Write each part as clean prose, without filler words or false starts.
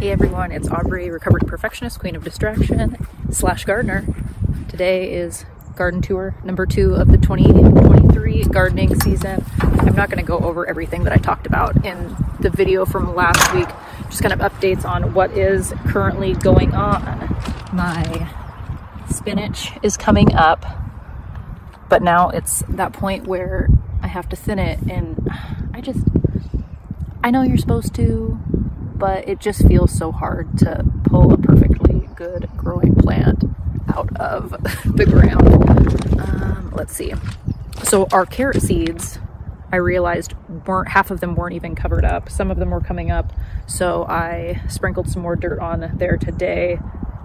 Hey everyone, it's Aubrey, recovered perfectionist, queen of distraction / gardener. Today is garden tour number 2 of the 2023 gardening season. I'm not going to go over everything that I talked about in the video from last week, just kind of updates on what is currently going on. My spinach is coming up, but now it's that point where I have to thin it, and I know you're supposed to, but it just feels so hard to pull a perfectly good growing plant out of the ground. Let's see. So our carrot seeds, I realized half of them weren't even covered up. Some of them were coming up. So I sprinkled some more dirt on there today.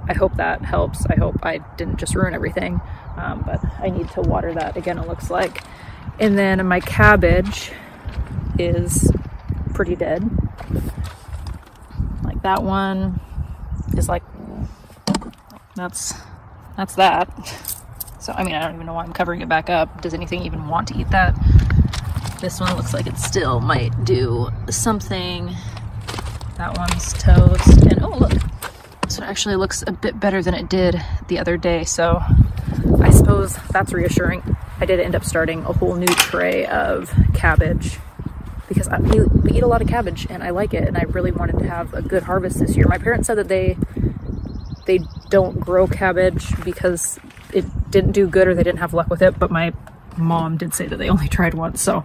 I hope that helps. I hope I didn't just ruin everything, but I need to water that again, it looks like. And then my cabbage is pretty dead. Like that one is like, that's that. So, I mean, I don't even know why I'm covering it back up. Does anything even want to eat that? This one looks like it still might do something. That one's toast. And oh, look. So it actually looks a bit better than it did the other day. So I suppose that's reassuring. I did end up starting a whole new tray of cabbage because we eat a lot of cabbage and I like it, and I really wanted to have a good harvest this year. My parents said that they don't grow cabbage because it didn't do good or they didn't have luck with it, but my mom did say that they only tried once. So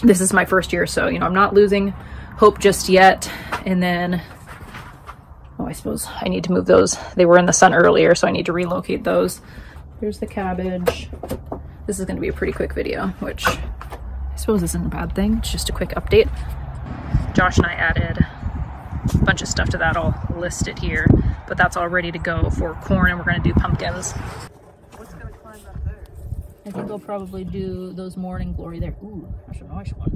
this is my first year, so, you know, I'm not losing hope just yet. And then, oh, I suppose I need to move those. They were in the sun earlier, so I need to relocate those. Here's the cabbage. This is going to be a pretty quick video, which I suppose isn't a bad thing. It's just a quick update. Josh and I added a bunch of stuff to that. I'll list it here, but that's all ready to go for corn, and we're going to do pumpkins. What's going to climb up there? I think I'll probably do those morning glory there. Ooh, that's a nice one.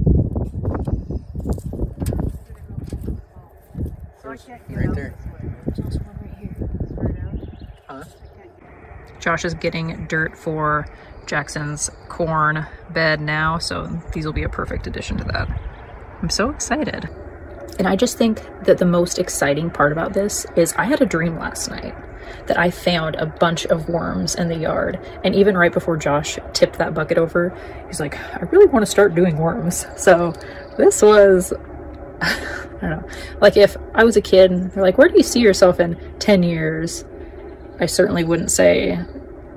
So I can't get right out there. this way. There's also one right here. Right out? Huh? Josh is getting dirt for Jackson's corn bed now, so these will be a perfect addition to that. I'm so excited. And I just think that the most exciting part about this is I had a dream last night that I found a bunch of worms in the yard, and even right before Josh tipped that bucket over, he's like, I really want to start doing worms. So this was, I don't know, like if I was a kid and they're like, where do you see yourself in 10 years? I certainly wouldn't say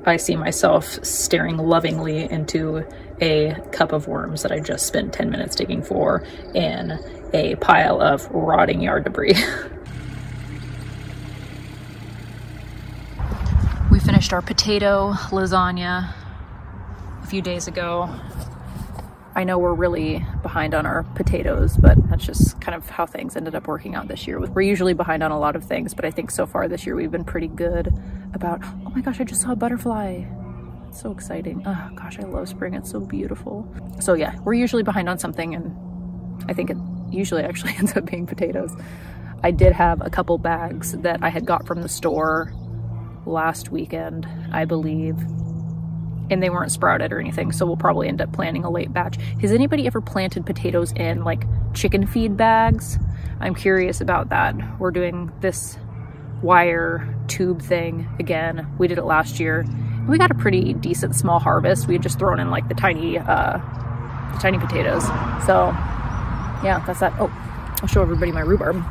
I see myself staring lovingly into a cup of worms that I just spent 10 minutes digging for in a pile of rotting yard debris. We finished our potato lasagna a few days ago. I know we're really behind on our potatoes, but that's just kind of how things ended up working out this year. We're usually behind on a lot of things, but I think so far this year we've been pretty good about, oh my gosh, I just saw a butterfly. It's so exciting. Oh gosh, I love spring. It's so beautiful. So yeah, we're usually behind on something, and I think it usually actually ends up being potatoes. I did have a couple bags that I had got from the store last weekend, I believe, and they weren't sprouted or anything, so we'll probably end up planting a late batch. Has anybody ever planted potatoes in like chicken feed bags? I'm curious about that. We're doing this wire tube thing again. We did it last year. We got a pretty decent small harvest. We had just thrown in like the tiny potatoes. So yeah, that's that. Oh, I'll show everybody my rhubarb.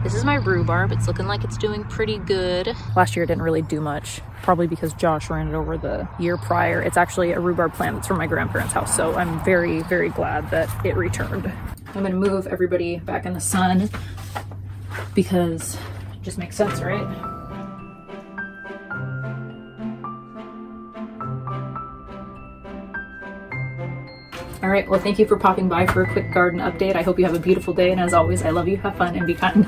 This is my rhubarb. It's looking like it's doing pretty good. Last year it didn't really do much, probably because Josh ran it over the year prior. It's actually a rhubarb plant that's from my grandparents' house, so I'm very, very glad that it returned. I'm gonna move everybody back in the sun because it just makes sense, right? All right, well, thank you for popping by for a quick garden update. I hope you have a beautiful day, and as always, I love you, have fun, and be kind.